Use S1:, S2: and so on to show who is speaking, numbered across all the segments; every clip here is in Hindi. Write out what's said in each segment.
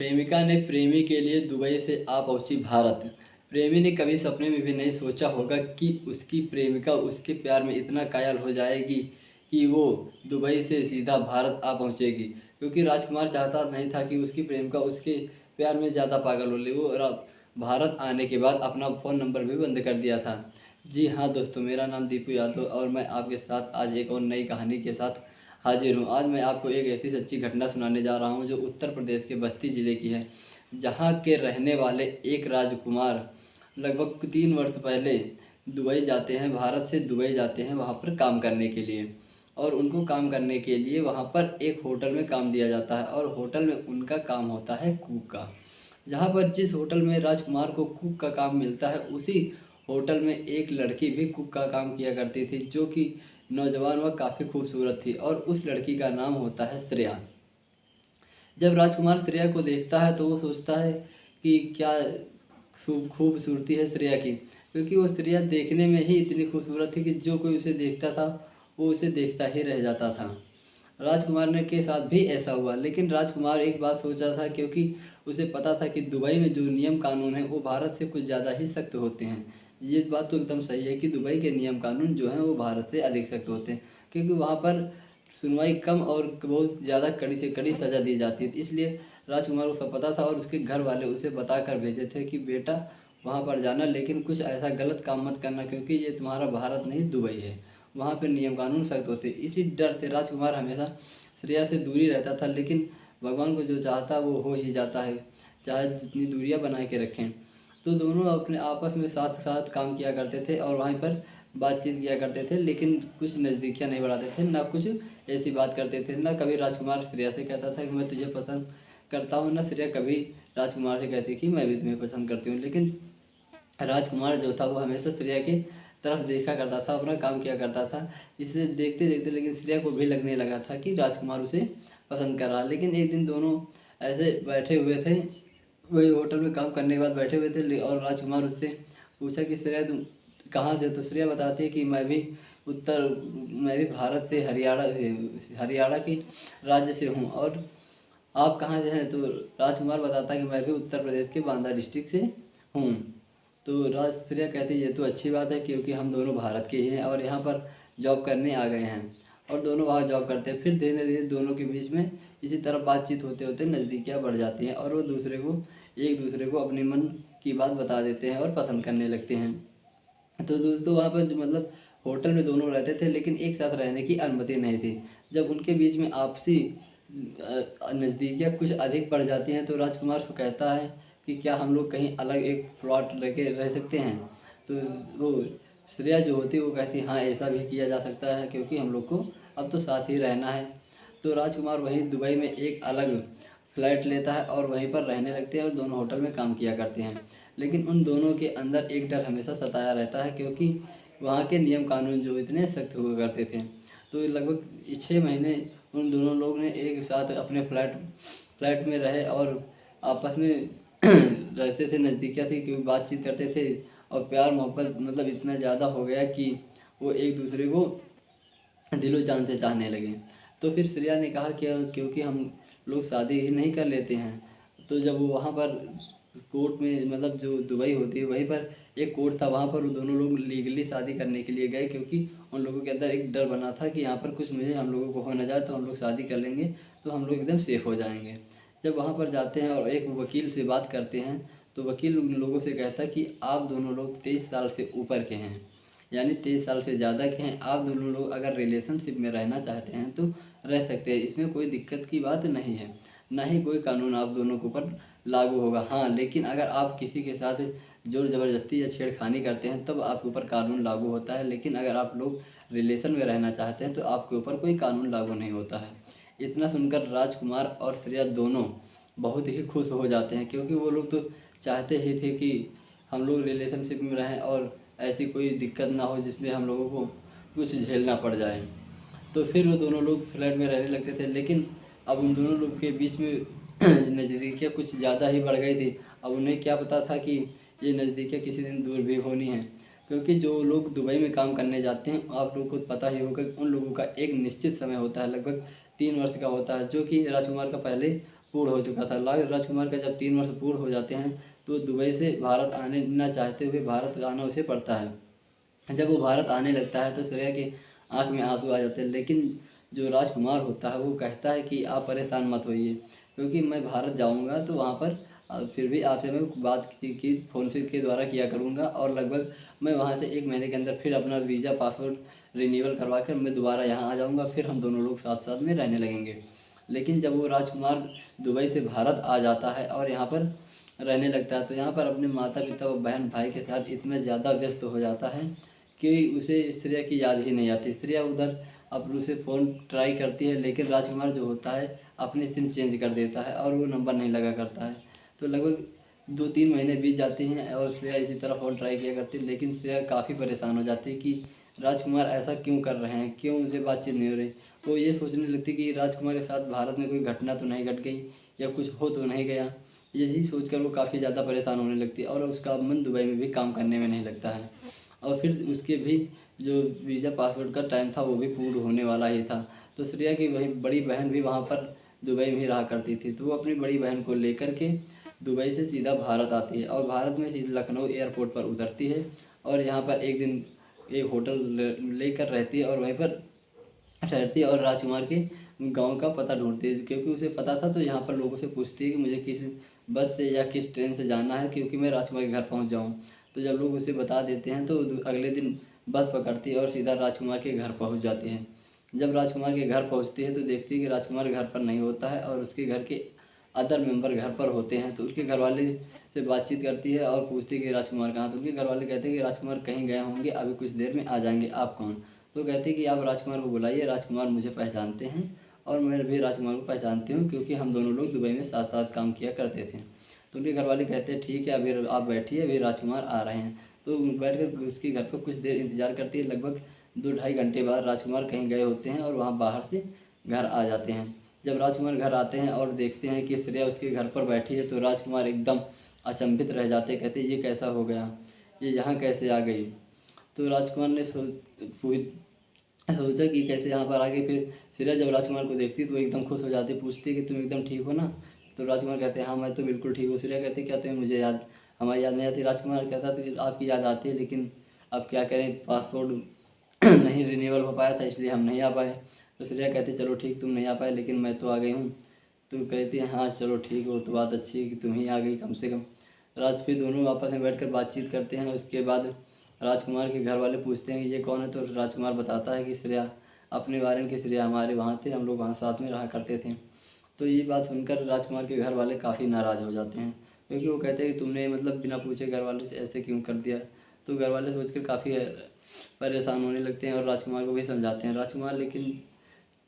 S1: प्रेमिका ने प्रेमी के लिए दुबई से आ पहुंची भारत। प्रेमी ने कभी सपने में भी नहीं सोचा होगा कि उसकी प्रेमिका उसके प्यार में इतना कायल हो जाएगी कि वो दुबई से सीधा भारत आ पहुंचेगी। क्योंकि राजकुमार चाहता नहीं था कि उसकी प्रेमिका उसके प्यार में ज़्यादा पागल हो ले। वो भारत आने के बाद अपना फ़ोन नंबर भी बंद कर दिया था। जी हाँ दोस्तों, मेरा नाम दीपू यादव और मैं आपके साथ आज एक और नई कहानी के साथ हाजिर हूँ। आज मैं आपको एक ऐसी सच्ची घटना सुनाने जा रहा हूँ जो उत्तर प्रदेश के बस्ती ज़िले की है, जहाँ के रहने वाले एक राजकुमार लगभग 3 वर्ष पहले दुबई जाते हैं। भारत से दुबई जाते हैं वहाँ पर काम करने के लिए। और उनको काम करने के लिए वहाँ पर एक होटल में काम दिया जाता है और होटल में उनका काम होता है कुक का। जहाँ पर जिस होटल में राजकुमार को कुक का काम मिलता है, उसी होटल में एक लड़की भी कुक का काम किया करती थी, जो कि नौजवान व काफ़ी खूबसूरत थी और उस लड़की का नाम होता है श्रेया। जब राजकुमार श्रेया को देखता है तो वो सोचता है कि क्या खूबसूरती है श्रेया की, क्योंकि वो श्रेया देखने में ही इतनी खूबसूरत थी कि जो कोई उसे देखता था वो उसे देखता ही रह जाता था। राजकुमार ने के साथ भी ऐसा हुआ, लेकिन राजकुमार एक बात सोचा था, क्योंकि उसे पता था कि दुबई में जो नियम कानून है वो भारत से कुछ ज़्यादा ही सख्त होते हैं। ये बात तो एकदम सही है कि दुबई के नियम कानून जो हैं वो भारत से अधिक सख्त होते हैं, क्योंकि वहाँ पर सुनवाई कम और बहुत ज़्यादा कड़ी से कड़ी सज़ा दी जाती है। इसलिए राजकुमार को सब पता था और उसके घर वाले उसे बता कर भेजे थे कि बेटा वहाँ पर जाना, लेकिन कुछ ऐसा गलत काम मत करना, क्योंकि ये तुम्हारा भारत नहीं दुबई है, वहाँ पे नियम कानून सख्त होते हैं। इसी डर से राजकुमार हमेशा श्रेया से दूरी रहता था, लेकिन भगवान को जो चाहता वो हो ही जाता है, चाहे जितनी दूरियां बना के रखें। तो दोनों अपने आपस में साथ साथ काम किया करते थे और वहीं पर बातचीत किया करते थे, लेकिन कुछ नज़दीकियाँ नहीं बढ़ाते थे, ना कुछ ऐसी बात करते थे। ना कभी राजकुमार श्रेया से कहता था कि मैं तुझे पसंद करता हूँ, ना श्रेया कभी राजकुमार से कहती कि मैं भी तुम्हें पसंद करती हूँ। लेकिन राजकुमार जो था वो हमेशा श्रेया की तरफ देखा करता था, अपना काम किया करता था। इसे देखते देखते लेकिन श्रेया को भी लगने लगा था कि राजकुमार उसे पसंद कर रहा। लेकिन एक दिन दोनों ऐसे बैठे हुए थे, वही होटल में काम करने के बाद बैठे हुए थे और राजकुमार उससे पूछा कि श्रेया तुम कहाँ से हो? तो श्रेया बताती है कि मैं भी भारत से हरियाणा की राज्य से हूँ। और आप कहाँ से हैं? तो राजकुमार बताता है कि मैं भी उत्तर प्रदेश के बांदा डिस्ट्रिक्ट से हूँ। तो श्रेया कहती है ये तो अच्छी बात है, क्योंकि हम दोनों भारत के ही हैं और यहाँ पर जॉब करने आ गए हैं और दोनों वहाँ जॉब करते हैं। फिर धीरे धीरे दोनों के बीच में इसी तरह बातचीत होते होते नज़दीकियाँ बढ़ जाती हैं और वो एक दूसरे को अपने मन की बात बता देते हैं और पसंद करने लगते हैं। तो दोस्तों वहाँ पर जो मतलब होटल में दोनों रहते थे, लेकिन एक साथ रहने की अनुमति नहीं थी। जब उनके बीच में आपसी नज़दीकियाँ कुछ अधिक बढ़ जाती हैं तो राजकुमार को कहता है कि क्या हम लोग कहीं अलग एक प्लॉट लेके रह सकते हैं? तो वो श्रेया जो होती है वो कहती है हाँ ऐसा भी किया जा सकता है, क्योंकि हम लोग को अब तो साथ ही रहना है। तो राजकुमार वहीं दुबई में एक अलग फ्लैट लेता है और वहीं पर रहने लगते हैं और दोनों होटल में काम किया करते हैं। लेकिन उन दोनों के अंदर एक डर हमेशा सताया रहता है, क्योंकि वहाँ के नियम कानून जो इतने सख्त हुआ करते थे। तो लगभग 6 महीने उन दोनों लोग ने एक साथ अपने फ्लैट में रहे और आपस में रहते थे, नज़दीकियाँ थी क्योंकि बातचीत करते थे और प्यार मोहब्बत मतलब इतना ज़्यादा हो गया कि वो एक दूसरे को दिलो जान से चाहने लगे। तो फिर श्रेया ने कहा कि क्योंकि हम लोग शादी ही नहीं कर लेते हैं। तो जब वो वहाँ पर कोर्ट में मतलब जो दुबई होती है वहीं पर एक कोर्ट था, वहाँ पर वो दोनों लोग लीगली शादी करने के लिए गए, क्योंकि उन लोगों के अंदर एक डर बना था कि यहाँ पर कुछ मुझे हम लोगों को हो ना जाए, तो हम लोग शादी कर लेंगे तो हम लोग एकदम सेफ़ हो जाएंगे। जब वहाँ पर जाते हैं और एक वकील से बात करते हैं तो वकील उन लोगों से कहता है कि आप दोनों लोग 23 साल से ऊपर के हैं, यानी 23 साल से ज़्यादा के हैं। आप दोनों लोग अगर रिलेशनशिप में रहना चाहते हैं तो रह सकते हैं, इसमें कोई दिक्कत की बात नहीं है, ना ही कोई कानून आप दोनों के ऊपर लागू होगा। हाँ, लेकिन अगर आप किसी के साथ ज़ोर ज़बरदस्ती या छेड़खानी करते हैं तब आपके ऊपर कानून लागू होता है, लेकिन अगर आप लोग रिलेशन में रहना चाहते हैं तो आपके ऊपर कोई कानून लागू नहीं होता है। इतना सुनकर राजकुमार और श्रेया दोनों बहुत ही खुश हो जाते हैं, क्योंकि वो लोग तो चाहते ही थे कि हम लोग रिलेशनशिप में रहें और ऐसी कोई दिक्कत ना हो जिसमें हम लोगों को कुछ झेलना पड़ जाए। तो फिर वो दोनों लोग फ्लैट में रहने लगते थे, लेकिन अब उन दोनों लोग के बीच में नज़दीकियाँ कुछ ज़्यादा ही बढ़ गई थी। अब उन्हें क्या पता था कि ये नज़दीकियाँ किसी दिन दूर भी होनी हैं, क्योंकि जो लोग दुबई में काम करने जाते हैं आप लोगों को पता ही होगा, उन लोगों का एक निश्चित समय होता है, लगभग 3 वर्ष का होता है, जो कि राजकुमार का पहले पूर्ण हो चुका था। राजकुमार का जब 3 वर्ष पूर्ण हो जाते हैं तो दुबई से भारत आने न चाहते हुए भारत आना उसे पड़ता है। जब वो भारत आने लगता है तो श्रेया की आंख में आंसू आ जाते हैं, लेकिन जो राजकुमार होता है वो कहता है कि आप परेशान मत होइए, क्योंकि मैं भारत जाऊंगा तो वहाँ पर फिर भी आपसे मैं बात की फ़ोन से के द्वारा किया करूँगा, और लगभग मैं वहाँ से 1 महीने के अंदर फिर अपना वीज़ा पासपोर्ट रिन्यूअल करवा कर मैं दोबारा यहाँ आ जाऊँगा, फिर हम दोनों लोग साथ साथ में रहने लगेंगे। लेकिन जब वो राजकुमार दुबई से भारत आ जाता है और यहाँ पर रहने लगता है तो यहाँ पर अपने माता पिता और बहन भाई के साथ इतना ज़्यादा व्यस्त हो जाता है कि उसे श्रेया की याद ही नहीं आती। श्रेया उधर अब उसे फ़ोन ट्राई करती है, लेकिन राजकुमार जो होता है अपनी सिम चेंज कर देता है और वो नंबर नहीं लगा करता है। तो लगभग 2-3 महीने बीत जाते हैं और श्रेया इसी तरह फ़ोन ट्राई किया करती है, लेकिन श्रेया काफ़ी परेशान हो जाती है कि राजकुमार ऐसा क्यों कर रहे हैं, क्यों उनसे बातचीत नहीं हो रही। वो ये सोचने लगती कि राजकुमार के साथ भारत में कोई घटना तो नहीं घट गई या कुछ हो तो नहीं गया। यही सोचकर वो काफ़ी ज़्यादा परेशान होने लगती है और उसका मन दुबई में भी काम करने में नहीं लगता है। और फिर उसके भी जो वीज़ा पासपोर्ट का टाइम था वो भी पूर्ण होने वाला ही था। तो श्रेया की वही बड़ी बहन भी वहाँ पर दुबई में ही रहा करती थी, तो वो अपनी बड़ी बहन को लेकर के दुबई से सीधा भारत आती है और भारत में सीधे लखनऊ एयरपोर्ट पर उतरती है और यहाँ पर एक दिन एक होटल लेकर रहती है और वहीं पर ठहरती है और राजकुमार के गांव का पता ढूंढती है, क्योंकि उसे पता था। तो यहाँ पर लोगों से पूछती है कि मुझे किस बस से या किस ट्रेन से जाना है, क्योंकि मैं राजकुमार के घर पहुँच जाऊँ। तो जब लोग उसे बता देते हैं तो अगले दिन बस पकड़ती है और सीधा राजकुमार के घर पहुँच जाती है। जब राजकुमार के घर पहुँचती है तो देखती है कि राजकुमार घर पर नहीं होता है और उसके घर के अदर मेंबर घर पर होते हैं। तो उसके घरवाले से बातचीत करती है और पूछती है कि राजकुमार कहाँ। तो उनके घरवाले कहते हैं कि राजकुमार कहीं गए होंगे, अभी कुछ देर में आ जाएंगे, आप कौन। तो कहते हैं कि आप राजकुमार को बुलाइए, राजकुमार मुझे पहचानते हैं और मैं भी राजकुमार को पहचानती हूँ, क्योंकि हम दोनों लोग दुबई में साथ साथ काम किया करते थे। तो उनके घरवाले कहते हैं ठीक है, अभी आप बैठिए, अभी राजकुमार आ रहे हैं। तो बैठ कर उसके घर पर कुछ देर इंतज़ार करती है। लगभग 2-2.5 घंटे बाद राजकुमार कहीं गए होते हैं और वहाँ बाहर से घर आ जाते हैं। जब राजकुमार घर आते हैं और देखते हैं कि श्रेया उसके घर पर बैठी है तो राजकुमार एकदम अचंभित रह जाते, कहते ये कैसा हो गया, ये यहाँ कैसे आ गई। तो राजकुमार ने सोचा कि कैसे यहाँ पर आ गई। फिर श्रेया जब राजकुमार को देखती तो वो एकदम खुश हो जाती, पूछती कि तुम एकदम ठीक हो ना। तो राजकुमार कहते हैं हाँ मैं तो बिल्कुल ठीक हूँ। श्रेया कहती क्या तुम्हें मुझे याद हमारी याद नहीं आती। राजकुमार कहता था कि आपकी याद आती है, लेकिन अब क्या करें, पासपोर्ट नहीं रिन्यूअल हो पाया था इसलिए हम नहीं आ पाए। तो श्रेया कहती चलो ठीक, तुम नहीं आ पाए लेकिन मैं तो आ गई हूँ। तो कहती है हाँ चलो ठीक है, वो तो बात अच्छी है कि तुम ही आ गई कम से कम। फिर दोनों आपस में बैठकर बातचीत करते हैं। उसके बाद राजकुमार के घर वाले पूछते हैं कि ये कौन है। तो राजकुमार बताता है कि श्रेया, अपने बारे में कि श्रेया हमारे वहाँ थे, हम लोग वहाँ साथ में रहा करते थे। तो ये बात सुनकर राजकुमार के घर वाले काफ़ी नाराज़ हो जाते हैं, क्योंकि वो कहते हैं कि तुमने मतलब बिना पूछे घर वाले से ऐसे क्यों कर दिया। तो घर वाले सोचकर काफ़ी परेशान होने लगते हैं और राजकुमार को भी समझाते हैं। राजकुमार लेकिन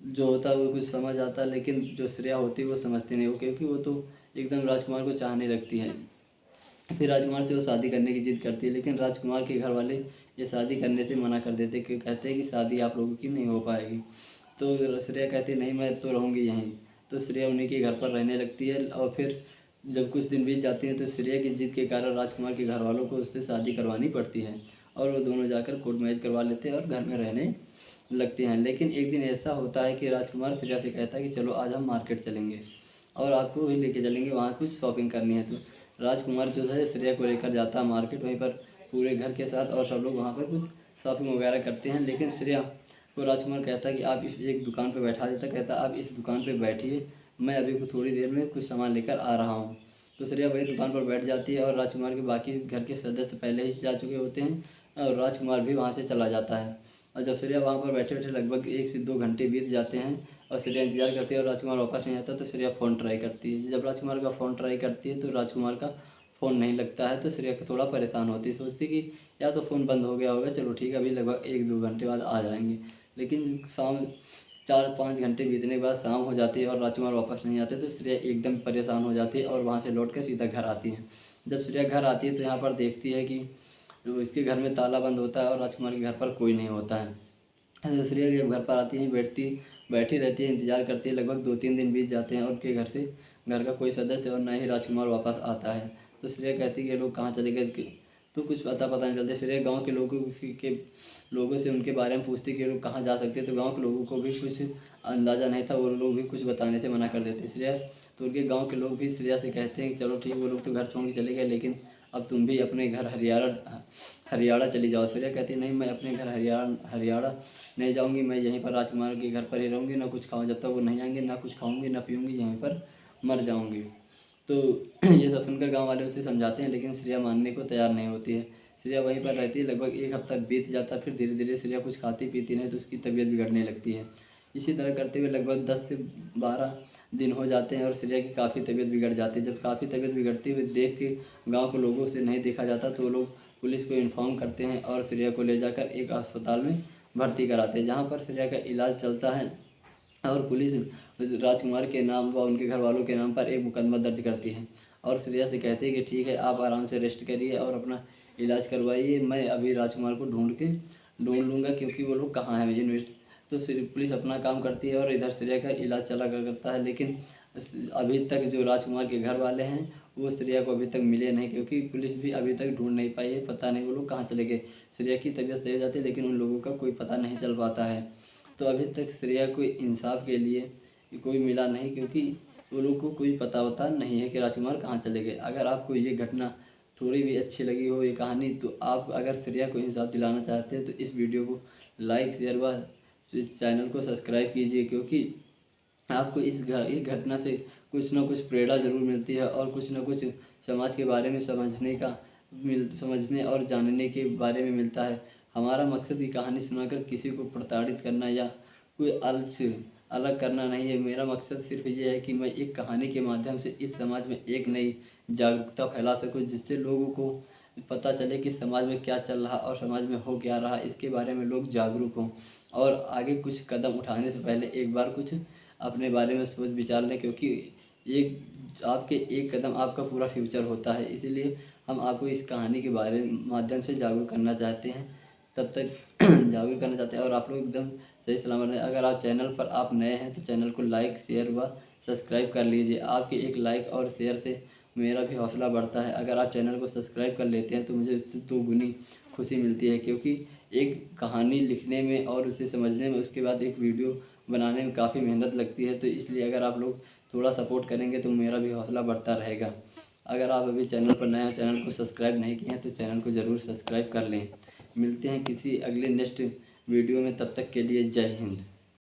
S1: जो होता है वो कुछ समझ आता है, लेकिन जो श्रेया होती है वो समझती नहीं, वो क्योंकि वो तो एकदम राजकुमार को चाहने लगती है। फिर राजकुमार से वो शादी करने की जिद करती है, लेकिन राजकुमार के घर वाले ये शादी करने से मना कर देते, क्योंकि कहते हैं कि शादी आप लोगों की नहीं हो पाएगी। तो श्रेया कहती नहीं मैं तो रहूँगी यहीं। तो श्रेया उन्हीं के घर पर रहने लगती है और फिर जब कुछ दिन बीत जाते हैं तो श्रेया की जिद के कारण राजकुमार के घर वालों को उससे शादी करवानी पड़ती है और वो दोनों जाकर कोर्ट मैरिज करवा लेते हैं और घर में रहने लगते हैं। लेकिन एक दिन ऐसा होता है कि राजकुमार श्रेया से कहता है कि चलो आज हम मार्केट चलेंगे और आपको भी लेके चलेंगे, वहाँ कुछ शॉपिंग करनी है। तो राजकुमार जो है श्रेया को लेकर जाता है मार्केट, वहीं पर पूरे घर के साथ, और सब लोग वहाँ पर कुछ शॉपिंग वगैरह करते हैं। लेकिन श्रेया को राजकुमार कहता है कि आप इस एक दुकान पर बैठा देता, कहता आप इस दुकान पर बैठिए, मैं अभी को थोड़ी देर में कुछ सामान लेकर आ रहा हूँ। तो श्रेया वही दुकान पर बैठ जाती है और राजकुमार के बाकी घर के सदस्य पहले ही जा चुके होते हैं और राजकुमार भी वहाँ से चला जाता है। और जब श्रेया वहाँ पर बैठे बैठे लगभग 1 से 2 घंटे बीत जाते हैं और श्रेया इंतजार करती है और राजकुमार वापस नहीं आता, तो श्रेया फ़ोन ट्राई करती है। जब राजकुमार का फ़ोन ट्राई करती है तो राजकुमार का फ़ोन नहीं लगता है। तो श्रेया को थोड़ा परेशान होती है, सोचती कि या तो फ़ोन बंद हो गया होगा, चलो ठीक है अभी लगभग 1-2 घंटे बाद आ जाएंगे। लेकिन शाम 4-5 घंटे बीतने के बाद शाम हो जाती है और राजकुमार वापस नहीं आते, तो श्रेया एकदम परेशान हो जाती है और वहाँ से लौट कर सीधा घर आती है। जब श्रेया घर आती है तो यहाँ पर देखती है कि इसके घर में ताला बंद होता है और राजकुमार के घर पर कोई नहीं होता है। तो श्रेया जब घर पर आती है बैठी रहती है, इंतज़ार करती है। लगभग 2-3 दिन बीत जाते हैं और उनके घर का कोई सदस्य और ना ही राजकुमार वापस आता है। तो श्रेया कहती है कि ये लोग कहाँ चले गए, तो कुछ पता नहीं चलता। श्रेया गांव के लोगों से उनके बारे में पूछती कि ये लोग कहाँ जा सकते हैं। तो गांव के लोगों को भी कुछ अंदाज़ा नहीं था, वो लोग भी कुछ बताने से मना कर देते। श्रेया तो उनके गांव के लोग भी श्रेया से कहते हैं कि चलो ठीक, वो लोग तो घर छोड़ के चले गए, लेकिन अब तुम भी अपने घर हरियाणा चली जाओ। श्रेया कहती है नहीं, मैं अपने घर हरियाणा नहीं जाऊंगी, मैं यहीं पर राजकुमार के घर पर ही रहूँगी, ना कुछ खाऊँ, जब तक वो नहीं आएंगे ना कुछ खाऊंगी ना पीऊँगी, यहीं पर मर जाऊँगी। तो ये सब सुनकर गांव वाले उसे समझाते हैं, लेकिन श्रेया मानने को तैयार नहीं होती है। श्रेया वहीं पर रहती है, लगभग एक हफ्ता बीत जाता है। फिर धीरे धीरे श्रेया कुछ खाती पीती नहीं तो उसकी तबीयत बिगड़ने लगती है। इसी तरह करते हुए लगभग 10 से 12 दिन हो जाते हैं और श्रेया की काफ़ी तबीयत बिगड़ जाती है। जब काफ़ी तबीयत बिगड़ती हुई देख के गाँव के लोगों से नहीं देखा जाता तो वो लोग पुलिस को इन्फॉर्म करते हैं और श्रेया को ले जाकर एक अस्पताल में भर्ती कराते हैं, जहाँ पर श्रेया का इलाज चलता है। और पुलिस राजकुमार के नाम व उनके घर वालों के नाम पर एक मुकदमा दर्ज करती है और श्रेया से कहती है कि ठीक है, आप आराम से रेस्ट करिए और अपना इलाज करवाइए, मैं अभी राजकुमार को ढूंढ लूँगा, क्योंकि वो लोग कहाँ हैं मुझे नहीं। तो पुलिस अपना काम करती है और इधर श्रेया का इलाज चला करता है, लेकिन अभी तक जो राजकुमार के घर वाले हैं वो श्रेया को अभी तक मिले नहीं, क्योंकि पुलिस भी अभी तक ढूंढ नहीं पाई है। पता नहीं वो लोग कहाँ चले गए। श्रेया की तबीयत सही हो जाती है, लेकिन उन लोगों का कोई पता नहीं चल पाता है। तो अभी तक श्रेया को इंसाफ के लिए कोई मिला नहीं, क्योंकि वो लोग को कोई पता वता नहीं है कि राजकुमार कहाँ चले गए। अगर आपको ये घटना थोड़ी भी अच्छी लगी हो, ये कहानी, तो आप अगर श्रेया को इंसाफ दिलाना चाहते हैं तो इस वीडियो को लाइक शेयर व चैनल को सब्सक्राइब कीजिए, क्योंकि आपको इस घटना से कुछ ना कुछ प्रेरणा ज़रूर मिलती है और कुछ ना कुछ समाज के बारे में समझने और जानने के बारे में मिलता है। हमारा मकसद ये कहानी सुनाकर किसी को प्रताड़ित करना या कोई अलग करना नहीं है। मेरा मकसद सिर्फ ये है कि मैं एक कहानी के माध्यम से इस समाज में एक नई जागरूकता फैला सकूं, जिससे लोगों को पता चले कि समाज में क्या चल रहा और समाज में हो क्या रहा, इसके बारे में लोग जागरूक हों और आगे कुछ कदम उठाने से पहले एक बार कुछ अपने बारे में सोच विचार लें, क्योंकि आपके एक कदम आपका पूरा फ्यूचर होता है। इसीलिए हम आपको इस कहानी के बारे माध्यम से जागरूक करना चाहते हैं, तब तक जागरूक करना चाहते हैं और आप लोग एकदम सही सलामत रहें। अगर आप चैनल पर आप नए हैं तो चैनल को लाइक शेयर व सब्सक्राइब कर लीजिए। आपके एक लाइक और शेयर से मेरा भी हौसला बढ़ता है। अगर आप चैनल को सब्सक्राइब कर लेते हैं तो मुझे उससे 2 गुनी खुशी मिलती है, क्योंकि एक कहानी लिखने में और उसे समझने में, उसके बाद एक वीडियो बनाने में काफ़ी मेहनत लगती है। तो इसलिए अगर आप लोग थोड़ा सपोर्ट करेंगे तो मेरा भी हौसला बढ़ता रहेगा। अगर आप अभी चैनल पर नए हैं, चैनल को सब्सक्राइब नहीं किए हैं तो चैनल को ज़रूर सब्सक्राइब कर लें। मिलते हैं किसी अगले नेक्स्ट वीडियो में, तब तक के लिए जय हिंद।